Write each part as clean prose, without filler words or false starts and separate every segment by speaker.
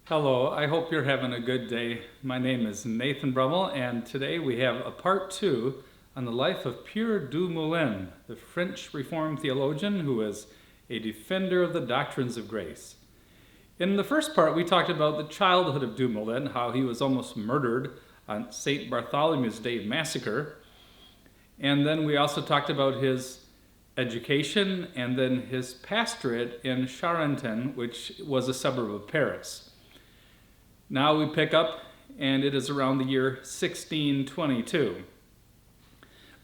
Speaker 1: Hello, I hope you're having a good day. My name is Nathan Brummel, and today we have a part two on the life of Pierre du Moulin, the French Reformed theologian who was a defender of the doctrines of grace. In the first part, we talked about the childhood of du Moulin, how he was almost murdered on St. Bartholomew's Day massacre, and then we also talked about his education and then his pastorate in Charenton, which was a suburb of Paris. Now we pick up, and it is around the year 1622.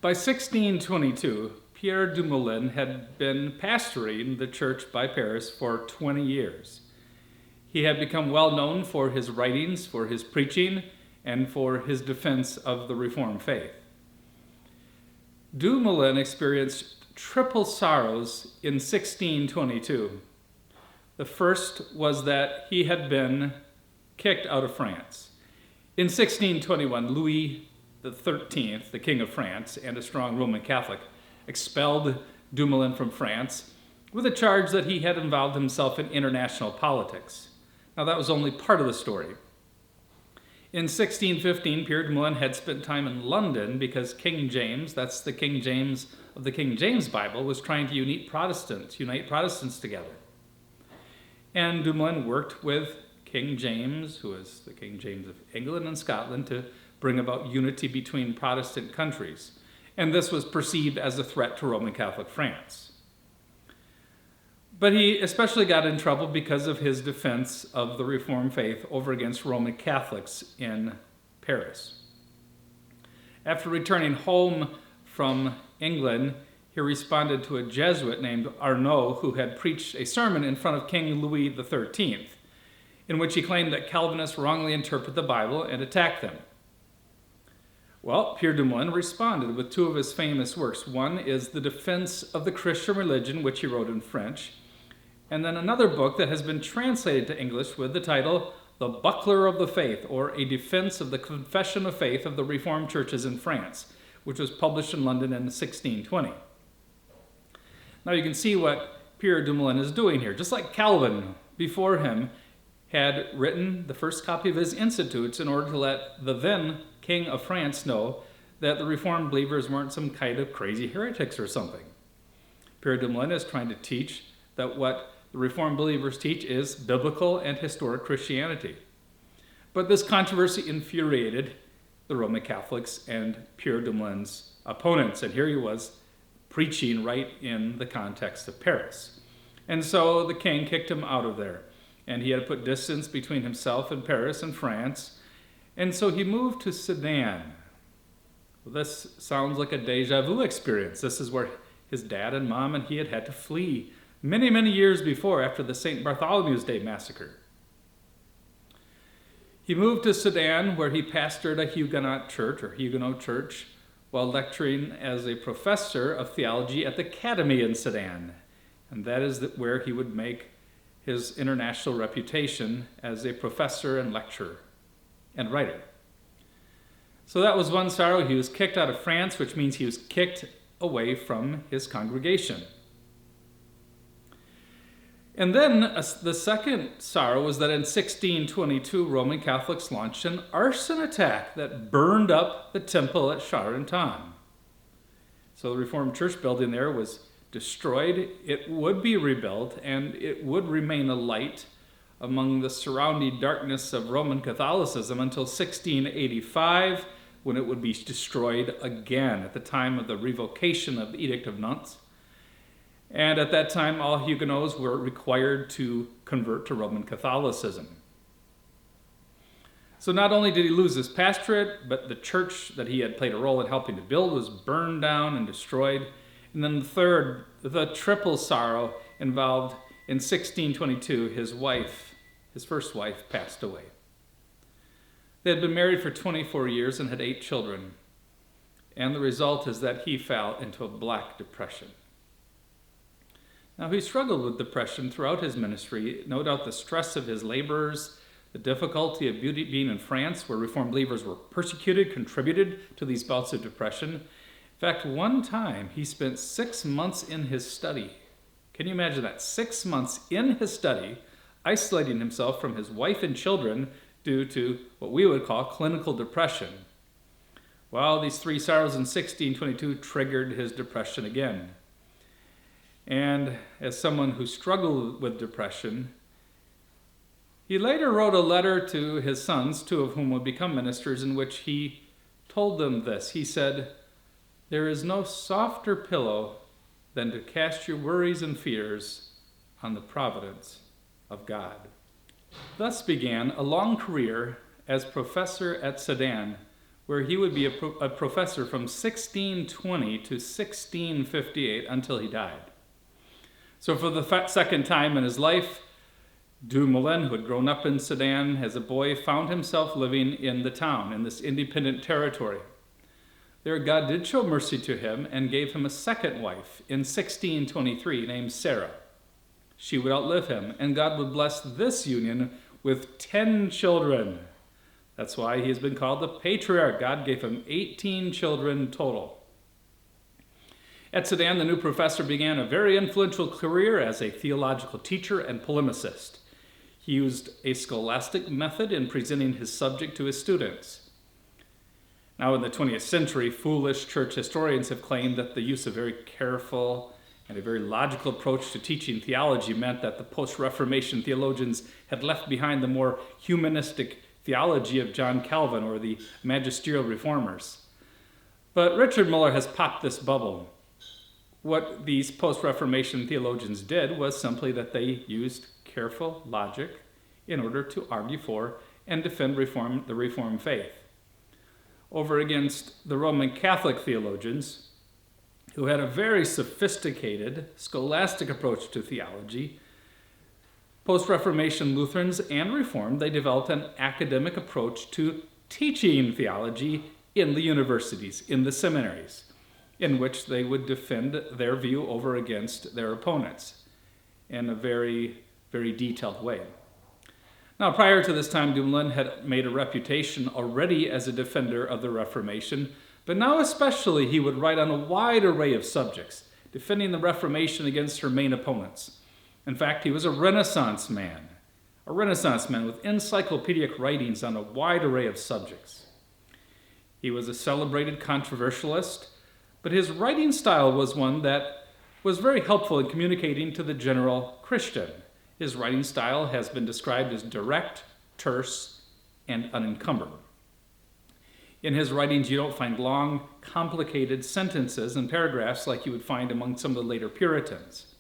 Speaker 1: By 1622, Pierre du Moulin had been pastoring the church by Paris for 20 years. He had become well known for his writings, for his preaching, and for his defense of the Reformed faith. Du Moulin experienced triple sorrows in 1622. The first was that he had been kicked out of France. In 1621, Louis XIII, the King of France and a strong Roman Catholic, expelled du Moulin from France with a charge that he had involved himself in international politics. Now, that was only part of the story. In 1615, Pierre du Moulin had spent time in London because King James, that's the King James of the King James Bible, was trying to unite Protestants together. And du Moulin worked with King James, who was the King James of England and Scotland, to bring about unity between Protestant countries. And this was perceived as a threat to Roman Catholic France. But he especially got in trouble because of his defense of the Reformed faith over against Roman Catholics in Paris. After returning home from England, he responded to a Jesuit named Arnaud, who had preached a sermon in front of King Louis XIII, in which he claimed that Calvinists wrongly interpret the Bible and attacked them. Well, Pierre du Moulin responded with two of his famous works. One is The Defense of the Christian Religion, which he wrote in French, and then another book that has been translated to English with the title The Buckler of the Faith, or A Defense of the Confession of Faith of the Reformed Churches in France, which was published in London in 1620. Now you can see what Pierre du Moulin is doing here. Just like Calvin before him had written the first copy of his Institutes in order to let the then King of France know that the Reformed believers weren't some kind of crazy heretics or something. Pierre du Moulin is trying to teach that what the Reformed believers teach is biblical and historic Christianity. But this controversy infuriated the Roman Catholics and Pierre du Moulin's opponents, and here he was preaching right in the context of Paris. And so the king kicked him out of there, and he had to put distance between himself and Paris and France, and so he moved to Sedan. Well, this sounds like a deja vu experience. This is where his dad and mom and he had to flee many, many years before, after the St. Bartholomew's Day massacre. He moved to Sedan, where he pastored a Huguenot church, while lecturing as a professor of theology at the Academy in Sedan. And that is where he would make his international reputation as a professor and lecturer and writer. So that was one sorrow. He was kicked out of France, which means he was kicked away from his congregation. And then the second sorrow was that in 1622, Roman Catholics launched an arson attack that burned up the temple at Charenton. So the Reformed church building there was destroyed. It would be rebuilt, and it would remain a light among the surrounding darkness of Roman Catholicism until 1685, when it would be destroyed again at the time of the revocation of the Edict of Nantes. And at that time, all Huguenots were required to convert to Roman Catholicism. So not only did he lose his pastorate, but the church that he had played a role in helping to build was burned down and destroyed. And then the triple sorrow involved in 1622, his first wife, passed away. They had been married for 24 years and had 8 children. And the result is that he fell into a black depression. Now, he struggled with depression throughout his ministry. No doubt the stress of his labors, the difficulty of being in France, where Reformed believers were persecuted, contributed to these bouts of depression. In fact, one time he spent 6 months in his study. Can you imagine that? 6 months in his study, isolating himself from his wife and children due to what we would call clinical depression. Well, these three sorrows in 1622 triggered his depression again. And as someone who struggled with depression, he later wrote a letter to his sons, two of whom would become ministers, in which he told them this. He said, "There is no softer pillow than to cast your worries and fears on the providence of God." Thus began a long career as professor at Sedan, where he would be a professor from 1620 to 1658 until he died. So for the second time in his life, du Moulin, who had grown up in Sedan as a boy, found himself living in the town, in this independent territory. There God did show mercy to him and gave him a second wife in 1623 named Sarah. She would outlive him, and God would bless this union with 10 children. That's why he has been called the patriarch. God gave him 18 children total. At Sedan, the new professor began a very influential career as a theological teacher and polemicist. He used a scholastic method in presenting his subject to his students. Now, in the 20th century, foolish church historians have claimed that the use of very careful and a very logical approach to teaching theology meant that the post-Reformation theologians had left behind the more humanistic theology of John Calvin or the magisterial reformers. But Richard Muller has popped this bubble. What these post-Reformation theologians did was simply that they used careful logic in order to argue for and defend the Reformed faith. Over against the Roman Catholic theologians, who had a very sophisticated, scholastic approach to theology, post-Reformation Lutherans and Reformed, they developed an academic approach to teaching theology in the universities, in the seminaries, in which they would defend their view over against their opponents in a very, very detailed way. Now, prior to this time, du Moulin had made a reputation already as a defender of the Reformation, but now especially he would write on a wide array of subjects, defending the Reformation against her main opponents. In fact, he was a Renaissance man with encyclopedic writings on a wide array of subjects. He was a celebrated controversialist, but his writing style was one that was very helpful in communicating to the general Christian. His writing style has been described as direct, terse, and unencumbered. In his writings, you don't find long, complicated sentences and paragraphs like you would find among some of the later Puritans.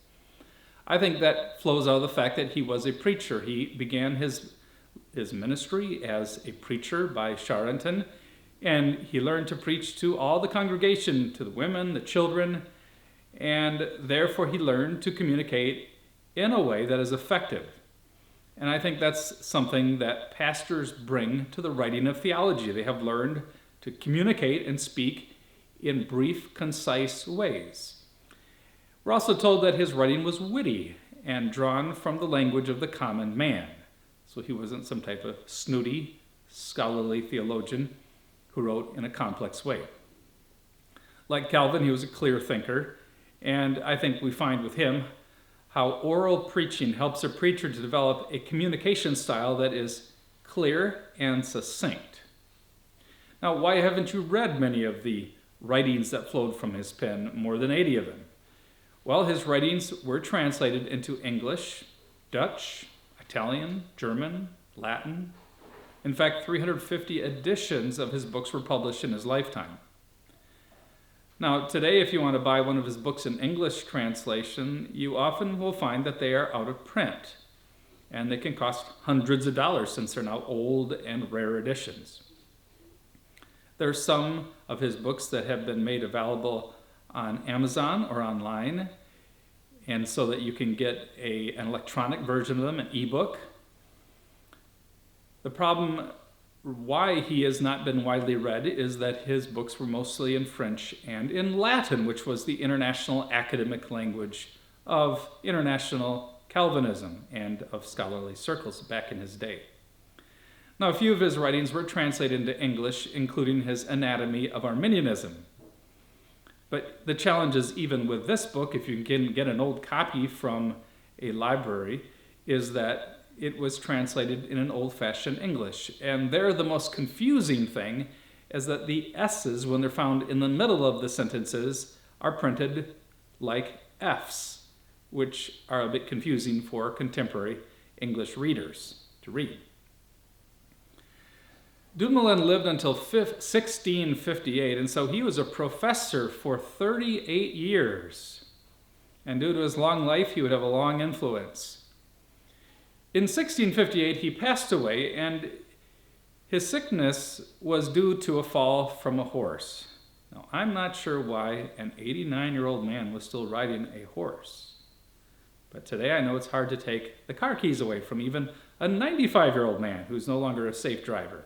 Speaker 1: I think that flows out of the fact that he was a preacher. He began his ministry as a preacher by Charenton, and he learned to preach to all the congregation, to the women, the children, and therefore he learned to communicate in a way that is effective. And I think that's something that pastors bring to the writing of theology. They have learned to communicate and speak in brief, concise ways. We're also told that his writing was witty and drawn from the language of the common man. So he wasn't some type of snooty, scholarly theologian who wrote in a complex way. Like Calvin, he was a clear thinker, and I think we find with him how oral preaching helps a preacher to develop a communication style that is clear and succinct. Now, why haven't you read many of the writings that flowed from his pen, more than 80 of them? Well, his writings were translated into English, Dutch, Italian, German, Latin. In fact, 350 editions of his books were published in his lifetime. Now, today, if you want to buy one of his books in English translation, you often will find that they are out of print, and they can cost hundreds of dollars since they're now old and rare editions. There are some of his books that have been made available on Amazon or online, and so that you can get an electronic version of them, an ebook. The problem why he has not been widely read is that his books were mostly in French and in Latin, which was the international academic language of international Calvinism and of scholarly circles back in his day. Now, a few of his writings were translated into English, including his Anatomy of Arminianism. But the challenge is, even with this book, if you can get an old copy from a library, is that it was translated in an old-fashioned English. And there the most confusing thing is that the S's, when they're found in the middle of the sentences, are printed like F's, which are a bit confusing for contemporary English readers to read. Du Moulin lived until 1658, and so he was a professor for 38 years. And due to his long life, he would have a long influence. In 1658, he passed away, and his sickness was due to a fall from a horse. Now, I'm not sure why an 89-year-old man was still riding a horse. But today I know it's hard to take the car keys away from even a 95-year-old man who's no longer a safe driver.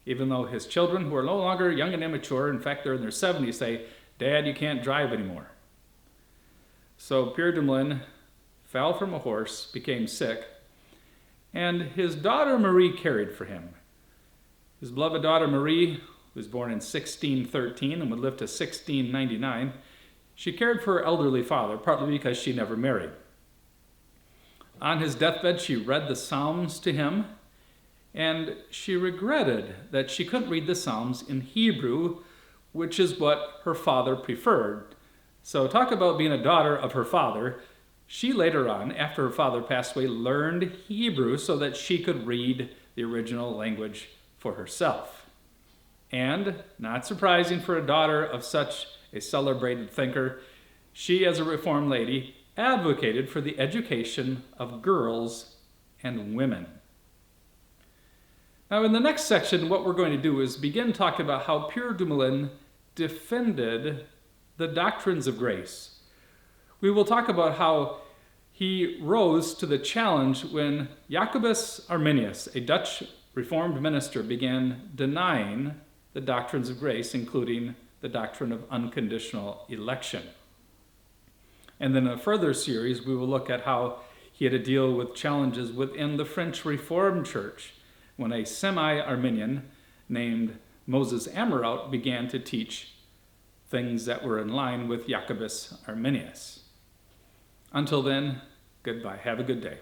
Speaker 1: Even though his children, who are no longer young and immature, in fact they're in their 70s, say, "Dad, you can't drive anymore." So Pierre du Moulin fell from a horse, became sick, and his daughter Marie cared for him. His beloved daughter Marie was born in 1613 and would live to 1699. She cared for her elderly father, partly because she never married. On his deathbed, she read the Psalms to him, and she regretted that she couldn't read the Psalms in Hebrew, which is what her father preferred. So talk about being a daughter of her father. She later on, after her father passed away, learned Hebrew so that she could read the original language for herself. And, not surprising for a daughter of such a celebrated thinker, she, as a Reformed lady, advocated for the education of girls and women. Now, in the next section, what we're going to do is begin talking about how Pierre du Moulin defended the doctrines of grace. We will talk about how he rose to the challenge when Jacobus Arminius, a Dutch Reformed minister, began denying the doctrines of grace, including the doctrine of unconditional election. And then in a further series, we will look at how he had to deal with challenges within the French Reformed Church when a semi-Arminian named Moses Amirault began to teach things that were in line with Jacobus Arminius. Until then, goodbye. Have a good day.